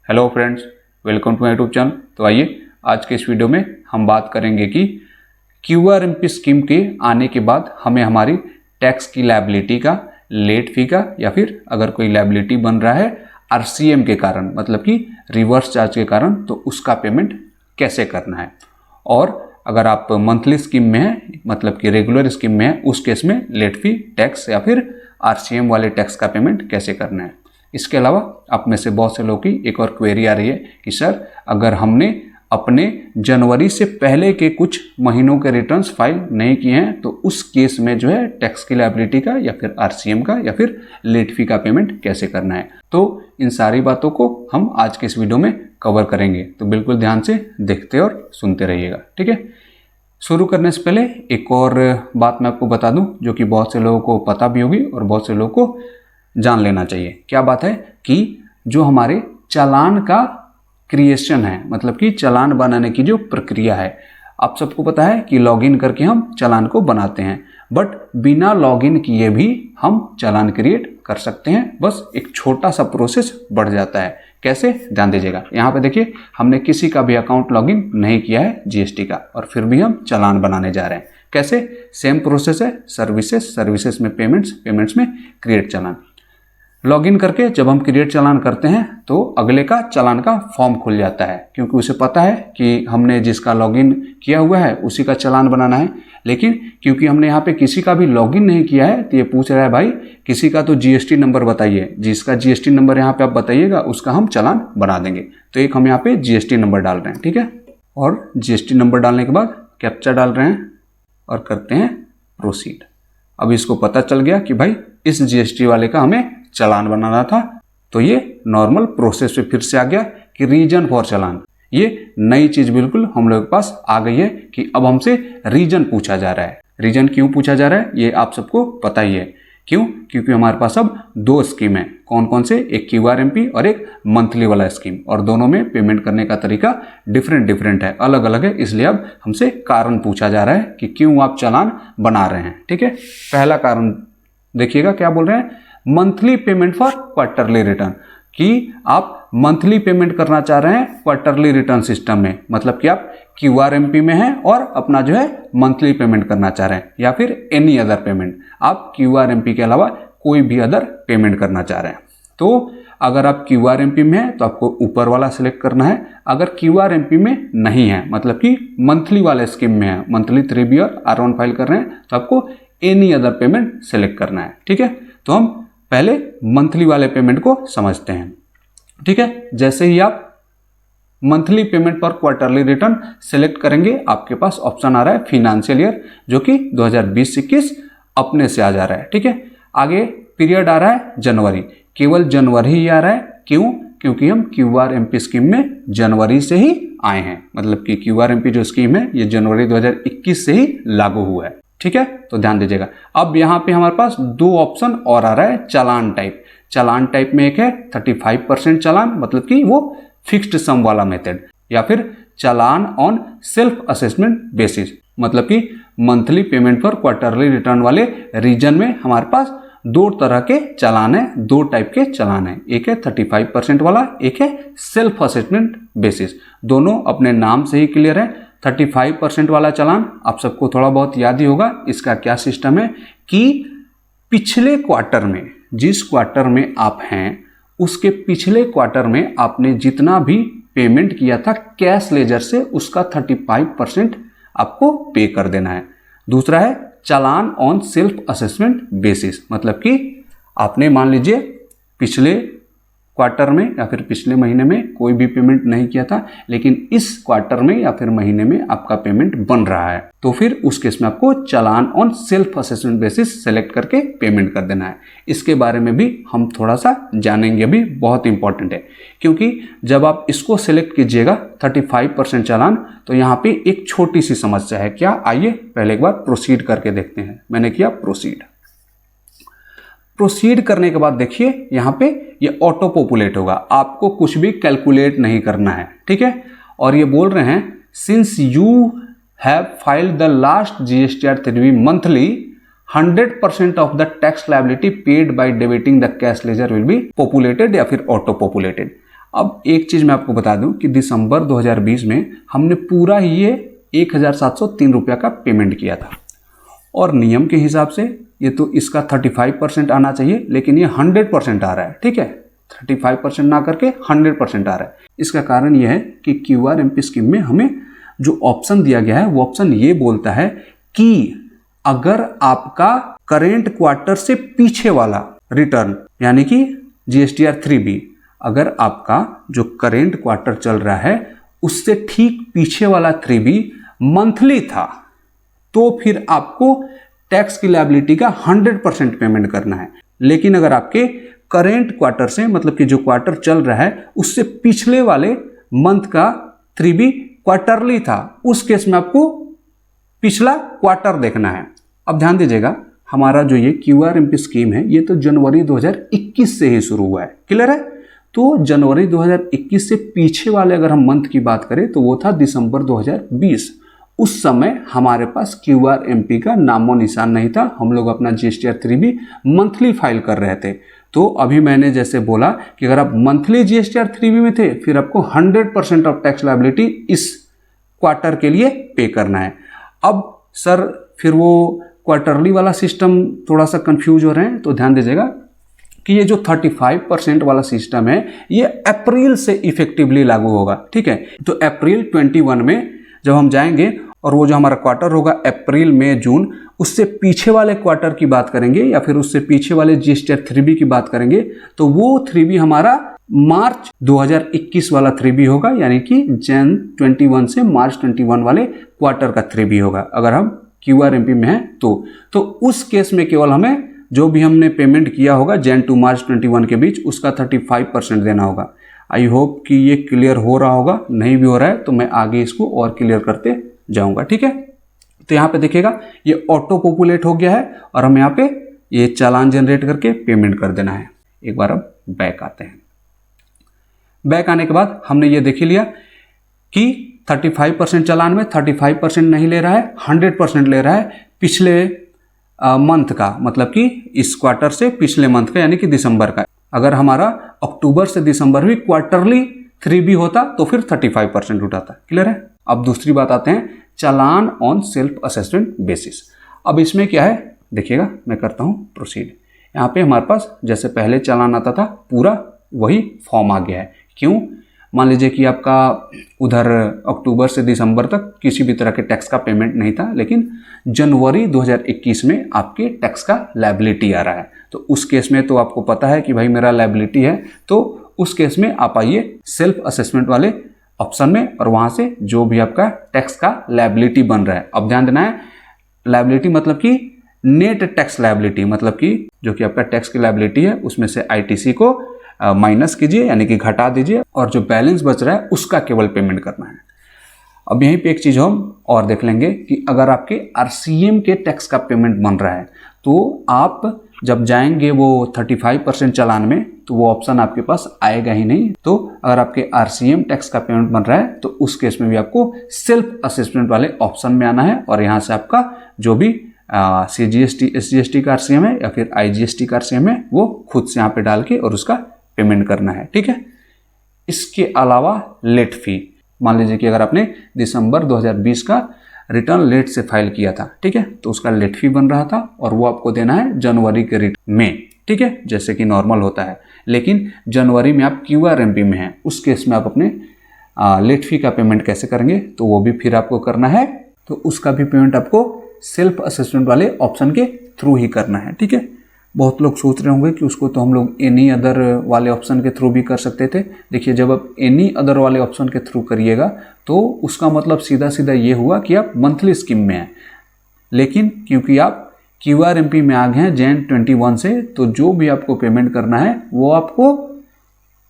Hello friends, welcome to my YouTube channel. तो आइए आज के इस वीडियो में हम बात करेंगे कि क्यूआरएमपी स्कीम के आने के बाद हमें हमारी टैक्स की लायबिलिटी का, लेट फी का, या फिर अगर कोई लायबिलिटी बन रहा है आरसीएम के कारण, मतलब कि रिवर्स चार्ज के कारण, तो उसका पेमेंट कैसे करना है। और अगर आप मंथली स्कीम में हैं, मतलब कि रेगुलर स्कीम में हैं, उस केस में लेट फी टैक्स या फिर आरसीएम वाले टैक्स का पेमेंट कैसे करना है। इसके अलावा आप में से बहुत से लोगों की एक और क्वेरी आ रही है कि सर, अगर हमने अपने जनवरी से पहले के कुछ महीनों के रिटर्न्स फाइल नहीं किए हैं तो उस केस में जो है टैक्स की लायबिलिटी का या फिर आरसीएम का या फिर लेट फी का पेमेंट कैसे करना है। तो इन सारी बातों को हम आज के इस वीडियो में कवर करेंगे, तो बिल्कुल ध्यान से देखते और सुनते रहिएगा, ठीक है। शुरू करने से पहले एक और बात मैं आपको बता दूं जो कि बहुत से लोगों को पता भी होगी और बहुत से लोगों को जान लेना चाहिए। क्या बात है कि जो हमारे चालान का क्रिएशन है, मतलब कि चालान बनाने की जो प्रक्रिया है, आप सबको पता है कि लॉगिन करके हम चालान को बनाते हैं, बट बिना लॉगिन किए भी हम चालान क्रिएट कर सकते हैं। बस एक छोटा सा प्रोसेस बढ़ जाता है। कैसे, ध्यान दीजिएगा। यहाँ पे देखिए, हमने किसी का भी अकाउंट लॉगिन नहीं किया है जीएसटी का, और फिर भी हम चालान बनाने जा रहे हैं। कैसे, सेम प्रोसेस है। सर्विसेज में पेमेंट्स में क्रिएट चालान। लॉगिन करके जब हम क्रिएट चालान करते हैं तो अगले का चालान का फॉर्म खुल जाता है, क्योंकि उसे पता है कि हमने जिसका लॉगिन किया हुआ है उसी का चालान बनाना है। लेकिन क्योंकि हमने यहाँ पे किसी का भी लॉगिन नहीं किया है तो ये पूछ रहा है, भाई किसी का तो जीएसटी नंबर बताइए, जिसका जीएसटी नंबर यहाँ पे आप बताइएगा उसका हम चालान बना देंगे। तो एक हम यहाँ पे जीएसटी नंबर डाल रहे हैं, ठीक है। और जीएसटी नंबर डालने के बाद कैप्चा डाल रहे हैं और करते हैं प्रोसीड। अब इसको पता चल गया कि भाई इस जीएसटी वाले का हमें चालान बनाना था, तो ये नॉर्मल प्रोसेस पे फिर से आ गया कि रीजन फॉर चालान। ये नई चीज बिल्कुल हम लोग के पास आ गई है कि अब हमसे रीजन पूछा जा रहा है। रीजन क्यों पूछा जा रहा है ये आप सबको पता ही है। क्यों? क्योंकि हमारे पास अब दो स्कीम है। कौन कौन से? एक क्यूआरएमपी और एक मंथली वाला स्कीम, और दोनों में पेमेंट करने का तरीका डिफरेंट है, अलग अलग है। इसलिए अब हमसे कारण पूछा जा रहा है कि क्यों आप चालान बना रहे हैं, ठीक है। पहला कारण देखिएगा क्या बोल रहे हैं, monthly payment for quarterly return, कि आप मंथली पेमेंट करना चाह रहे हैं क्वार्टरली रिटर्न सिस्टम में, मतलब कि आप क्यूआरएमपी में हैं और अपना जो है मंथली पेमेंट करना चाह रहे हैं, या फिर एनी अदर पेमेंट, आप क्यूआरएमपी के अलावा कोई भी अदर पेमेंट करना चाह रहे हैं। तो अगर आप क्यूआरएमपी में हैं तो आपको ऊपर वाला सिलेक्ट करना है। अगर क्यूआरएमपी में नहीं है, मतलब कि मंथली वाले स्कीम में है, मंथली 3B और R1 फाइल कर रहे हैं, तो आपको एनी अदर पेमेंट सेलेक्ट करना है, ठीक है। तो हम पहले मंथली वाले पेमेंट को समझते हैं, ठीक है। जैसे ही आप मंथली पेमेंट पर क्वार्टरली रिटर्न सेलेक्ट करेंगे, आपके पास ऑप्शन आ रहा है फाइनेंशियल ईयर, जो कि 2020-21 अपने से आ जा रहा है, ठीक है। आगे पीरियड आ रहा है जनवरी, केवल जनवरी ही आ रहा है। क्यों? क्योंकि हम क्यूआरएमपी स्कीम में जनवरी से ही आए हैं, मतलब कि क्यूआरएमपी जो स्कीम है ये जनवरी 2021 से ही लागू हुआ है, ठीक है। तो ध्यान दीजिएगा। अब यहाँ पे हमारे पास दो ऑप्शन और आ रहा है चालान टाइप। चालान टाइप में एक है 35% चालान, मतलब कि वो फिक्स्ड सम वाला मेथड, या फिर चालान ऑन सेल्फ असेसमेंट बेसिस, मतलब कि मंथली पेमेंट पर क्वार्टरली रिटर्न वाले रीजन में हमारे पास दो तरह के चालान है, दो टाइप के चालान है। एक है 35% वाला, एक है सेल्फ असेसमेंट बेसिस। दोनों अपने नाम से ही क्लियर है। 35% वाला चालान आप सबको थोड़ा बहुत याद ही होगा। इसका क्या सिस्टम है कि पिछले क्वार्टर में, जिस क्वार्टर में आप हैं उसके पिछले क्वार्टर में आपने जितना भी पेमेंट किया था कैश लेजर से, उसका 35% आपको पे कर देना है। दूसरा है challan on self assessment basis, मतलब कि आपने मान लीजिए पिछले क्वार्टर में या फिर पिछले महीने में कोई भी पेमेंट नहीं किया था, लेकिन इस क्वार्टर में या फिर महीने में आपका पेमेंट बन रहा है, तो फिर उस केस में आपको चालान on self assessment basis select करके पेमेंट कर देना है। इसके बारे में भी हम थोड़ा सा जानेंगे, अभी बहुत इंपॉर्टेंट है। क्योंकि जब आप इसको सेलेक्ट कीजिएगा 35% चालान, तो यहाँ पे एक छोटी सी समस्या है। क्या? आइए पहले एक बार प्रोसीड करके देखते हैं। मैंने किया प्रोसीड करने के बाद देखिए यहाँ पे ये ऑटो पॉपुलेट होगा, आपको कुछ भी कैलकुलेट नहीं करना है, ठीक है। और ये बोल रहे हैं since you have filed the last GSTR 3B monthly 100% of the tax liability paid by debiting the cash ledger will be populated या फिर ऑटो पॉपुलेटेड। अब एक चीज़ मैं आपको बता दूं कि दिसंबर 2020 में हमने पूरा ही ये 1703 रुपया का पेमेंट किया था, और नियम के हिसाब से ये तो इसका 35% आना चाहिए, लेकिन ये 100% आ रहा है। ठीक है, 35% ना करके 100% आ रहा है। इसका कारण यह है कि QRMP स्कीम में हमें जो ऑप्शन दिया गया है वो ऑप्शन ये बोलता है कि अगर आपका करेंट क्वार्टर से पीछे वाला रिटर्न यानी कि GSTR 3B, अगर आपका जो करेंट क्वार्टर चल रहा है उससे ठीक पीछे वाला 3B मंथली था, तो फिर आपको टैक्स की लायबिलिटी का 100% पेमेंट करना है। लेकिन अगर आपके करेंट क्वार्टर से, मतलब कि जो क्वार्टर चल रहा है उससे पिछले वाले मंथ का 3B क्वार्टरली था, उस केस में आपको पिछला क्वार्टर देखना है। अब ध्यान दीजिएगा, हमारा जो ये QRMP स्कीम है ये तो जनवरी 2021 से ही शुरू हुआ है। क्लियर है? तो जनवरी 2021 से पीछे वाले अगर हम मंथ की बात करें तो वो था दिसंबर 2020। उस समय हमारे पास QRMP का नामो निशान नहीं था, हम लोग अपना GSTR 3B मंथली फाइल कर रहे थे। तो अभी मैंने जैसे बोला कि अगर आप मंथली GSTR 3B में थे फिर आपको 100% ऑफ टैक्स लायबिलिटी इस क्वार्टर के लिए पे करना है। अब सर फिर वो क्वार्टरली वाला सिस्टम थोड़ा सा कंफ्यूज हो रहे हैं, तो ध्यान दीजिएगा कि ये जो 35% वाला सिस्टम है ये अप्रैल से इफेक्टिवली लागू होगा। ठीक है, तो अप्रैल 21 में जब हम जाएंगे और वो जो हमारा क्वार्टर होगा अप्रैल मई जून, उससे पीछे वाले क्वार्टर की बात करेंगे या फिर उससे पीछे वाले GSTR 3B की बात करेंगे तो वो 3B हमारा मार्च 2021 वाला 3B होगा, यानी कि जन 21 से मार्च 21 वाले क्वार्टर का 3B होगा अगर हम QRMP में है तो उस केस में केवल हमें जो भी हमने पेमेंट किया होगा जन टू मार्च 21 के बीच उसका 35% देना होगा। आई होप कि ये क्लियर हो रहा होगा, नहीं भी हो रहा है तो मैं आगे इसको और क्लियर करते जाऊंगा। ठीक है, तो यहाँ पे देखिएगा ये ऑटो पॉपुलेट हो गया है और हम यहाँ पे ये चालान जनरेट करके पेमेंट कर देना है। एक बार अब बैक आते हैं। बैक आने के बाद हमने ये देख लिया कि 35% चालान में 35% नहीं ले रहा है, 100% ले रहा है पिछले मंथ का, मतलब कि इस क्वार्टर से पिछले मंथ का यानी कि दिसंबर का। अगर हमारा अक्टूबर से दिसंबर भी क्वार्टरली 3B होता तो फिर 35% उठाता। क्लियर है? अब दूसरी बात आते हैं चालान ऑन सेल्फ असेसमेंट बेसिस। अब इसमें क्या है देखिएगा, मैं करता हूं प्रोसीड। यहाँ पे हमारे पास जैसे पहले चालान आता था पूरा वही फॉर्म आ गया है। क्यों? मान लीजिए कि आपका उधर अक्टूबर से दिसंबर तक किसी भी तरह के टैक्स का पेमेंट नहीं था, लेकिन जनवरी 2021 में आपके टैक्स का लायबिलिटी आ रहा है, तो उस केस में तो आपको पता है कि भाई मेरा लायबिलिटी है, तो उस केस में आप आइए सेल्फ असेसमेंट वाले ऑप्शन में और वहां से जो भी आपका टैक्स का लायबिलिटी बन रहा है। अब ध्यान देना है, लायबिलिटी मतलब कि नेट टैक्स लायबिलिटी, मतलब कि जो कि आपका टैक्स की लायबिलिटी है उसमें से ITC को माइनस कीजिए यानी कि घटा दीजिए और जो बैलेंस बच रहा है उसका केवल पेमेंट करना है। अब यहीं पे एक चीज हम और देख लेंगे कि अगर आपके RCM के टैक्स का पेमेंट बन रहा है तो आप जब जाएंगे वो 35% चालान में तो वो ऑप्शन आपके पास आएगा ही नहीं। तो अगर आपके RCM टैक्स का पेमेंट बन रहा है तो उस केस में भी आपको सेल्फ असेसमेंट वाले ऑप्शन में आना है और यहाँ से आपका जो भी CGST SGST का RCM है या फिर IGST का RCM है वो खुद से यहाँ पे डाल के और उसका पेमेंट करना है। ठीक है, इसके अलावा लेट फी, मान लीजिए कि अगर आपने दिसंबर 2020 का रिटर्न लेट से फाइल किया था, ठीक है, तो उसका लेट फी बन रहा था और वो आपको देना है जनवरी के रिटर्न में। ठीक है, जैसे कि नॉर्मल होता है, लेकिन जनवरी में आप QRMP में हैं, उस केस में आप अपने लेट फी का पेमेंट कैसे करेंगे तो वो भी फिर आपको करना है। तो उसका भी पेमेंट आपको सेल्फ असेसमेंट वाले ऑप्शन के थ्रू ही करना है। ठीक है, बहुत लोग सोच रहे होंगे कि उसको तो हम लोग एनी अदर वाले ऑप्शन के थ्रू भी कर सकते थे। देखिए, जब आप एनी अदर वाले ऑप्शन के थ्रू करिएगा तो उसका मतलब सीधा सीधा ये हुआ कि आप मंथली स्कीम में हैं, लेकिन क्योंकि आप QRMP में आ गए हैं जैन 21 से, तो जो भी आपको पेमेंट करना है वो आपको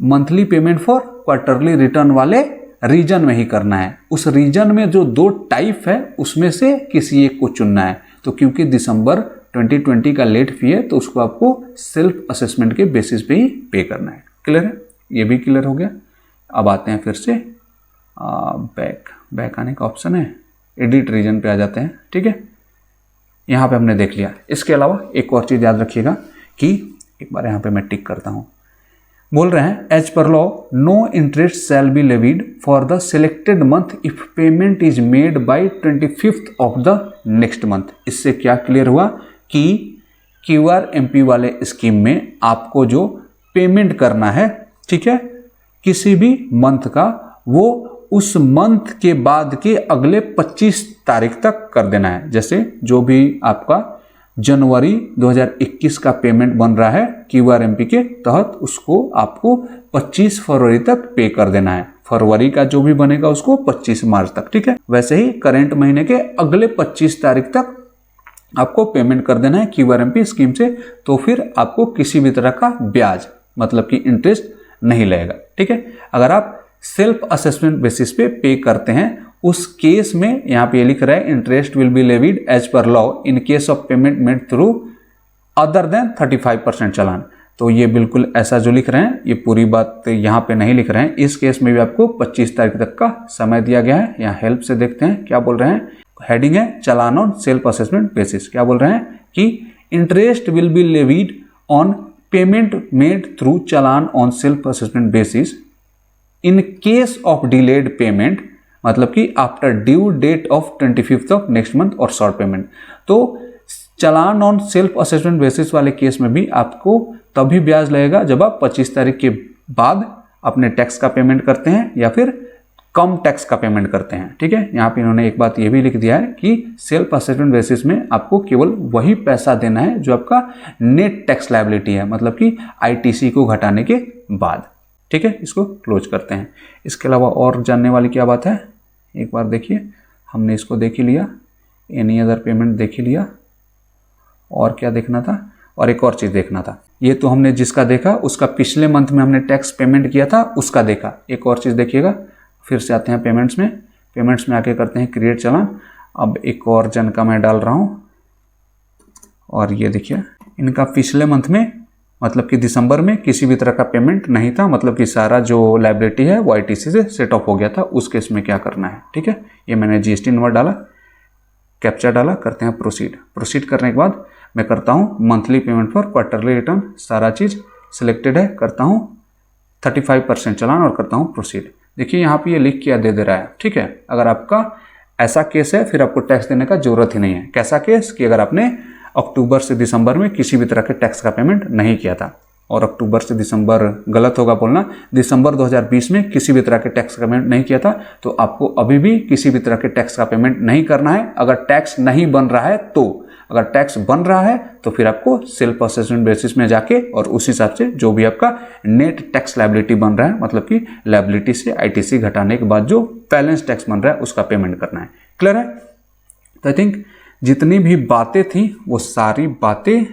monthly payment for quarterly return वाले रीजन में ही करना है। उस रीजन में जो 2 टाइप है उसमें से किसी एक को चुनना है। तो क्योंकि दिसंबर 2020 का लेट फी है तो उसको आपको सेल्फ असेसमेंट के बेसिस पे ही पे करना है। क्लियर है? ये भी क्लियर हो गया। अब आते हैं फिर से बैक आने का ऑप्शन है, एडिट रीजन पे आ जाते हैं। ठीक है, यहाँ पे हमने देख लिया। इसके अलावा एक और चीज़ याद रखिएगा कि एक बार यहाँ पे मैं टिक करता हूँ, बोल रहे हैं as per law no interest shall be levied for the selected month if payment is made by 25th of the next month. इससे क्या क्लियर हुआ कि QRMP वाले स्कीम में आपको जो पेमेंट करना है, ठीक है, किसी भी मंथ का, वो उस मंथ के बाद के अगले 25 तारीख तक कर देना है। जैसे जो भी आपका जनवरी 2021 का पेमेंट बन रहा है QRMP के तहत, उसको आपको 25 फरवरी तक पे कर देना है। फरवरी का जो भी बनेगा उसको 25 मार्च तक, ठीक है। वैसे ही करंट महीने के अगले 25 तारीख तक आपको पेमेंट कर देना है QRMP स्कीम से। तो फिर आपको किसी भी तरह का ब्याज मतलब कि इंटरेस्ट नहीं लगेगा, ठीक है। अगर आप सेल्फ असेसमेंट बेसिस पे करते हैं, उस केस में यहाँ पे ये लिख रहा है interest will be levied as per law in case of payment made through other than 35% challan. तो ये बिल्कुल ऐसा जो लिख रहे हैं, ये पूरी बात यहाँ पे नहीं लिख रहे हैं। इस केस में भी आपको 25 तारीख तक का समय दिया गया है। यहाँ हेल्प से देखते हैं क्या बोल रहे हैं। हेडिंग है challan on self assessment basis. क्या बोल रहे हैं कि interest will be levied on payment made through challan on self assessment basis in case of delayed payment, मतलब कि after due date of 25th of next month और शॉर्ट पेमेंट। तो challan on self assessment basis वाले case में भी आपको तभी ब्याज लगेगा जब आप 25 तारीख के बाद अपने टैक्स का पेमेंट करते हैं या फिर कम टैक्स का पेमेंट करते हैं, ठीक है। यहाँ पे इन्होंने एक बात ये भी लिख दिया है कि सेल्फ असेसमेंट बेसिस में आपको केवल वही पैसा देना है जो आपका नेट टैक्स लायबिलिटी है, मतलब कि ITC को घटाने के बाद, ठीक है। इसको क्लोज करते हैं। इसके अलावा और जानने वाली क्या बात है, एक बार देखिए, हमने इसको देख ही लिया, एनी अदर पेमेंट देख ही लिया, और क्या देखना था, और एक और चीज़ देखना था। ये तो हमने जिसका देखा उसका पिछले मंथ में हमने टैक्स पेमेंट किया था उसका देखा। एक और चीज़ देखिएगा, फिर से आते हैं पेमेंट्स में। पेमेंट्स में आके करते हैं क्रिएट चालान। अब एक और जन का मैं डाल रहा हूँ, और ये देखिए इनका पिछले मंथ में मतलब कि दिसंबर में किसी भी तरह का पेमेंट नहीं था, मतलब कि सारा जो लायबिलिटी है वो ITC से सेट ऑफ हो गया था। उस केस में क्या करना है, ठीक है। ये मैंने GST नंबर डाला, कैप्चा डाला, करते हैं प्रोसीड। प्रोसीड करने के बाद मैं करता हूँ monthly payment for quarterly return, सारा चीज़ सिलेक्टेड है, करता हूँ 35% चालान और करता हूँ प्रोसीड। देखिए यहाँ पे ये लिख के दे रहा है, ठीक है। अगर आपका ऐसा केस है फिर आपको टैक्स देने का जरूरत ही नहीं है। कैसा केस कि अगर आपने अक्टूबर से दिसंबर में किसी भी तरह के टैक्स का पेमेंट नहीं किया था, और अक्टूबर से दिसंबर गलत होगा बोलना, दिसंबर 2020 में किसी भी तरह के टैक्स का पेमेंट नहीं किया था, तो आपको अभी भी किसी भी तरह के टैक्स का पेमेंट नहीं करना है। अगर टैक्स नहीं बन रहा है तो, अगर टैक्स बन रहा है तो फिर आपको सेल्फ असेसमेंट बेसिस में जाके और उस हिसाब से जो भी आपका नेट टैक्स लायबिलिटी बन रहा है, मतलब कि लायबिलिटी से ITC घटाने के बाद जो बैलेंस टैक्स बन रहा है उसका पेमेंट करना है। क्लियर है? तो आई थिंक जितनी भी बातें थी वो सारी बातें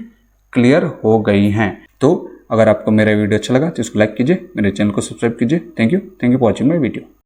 क्लियर हो गई हैं। तो अगर आपको मेरा वीडियो अच्छा लगा तो इसको लाइक कीजिए, मेरे चैनल को सब्सक्राइब कीजिए। Thank you for watching my video.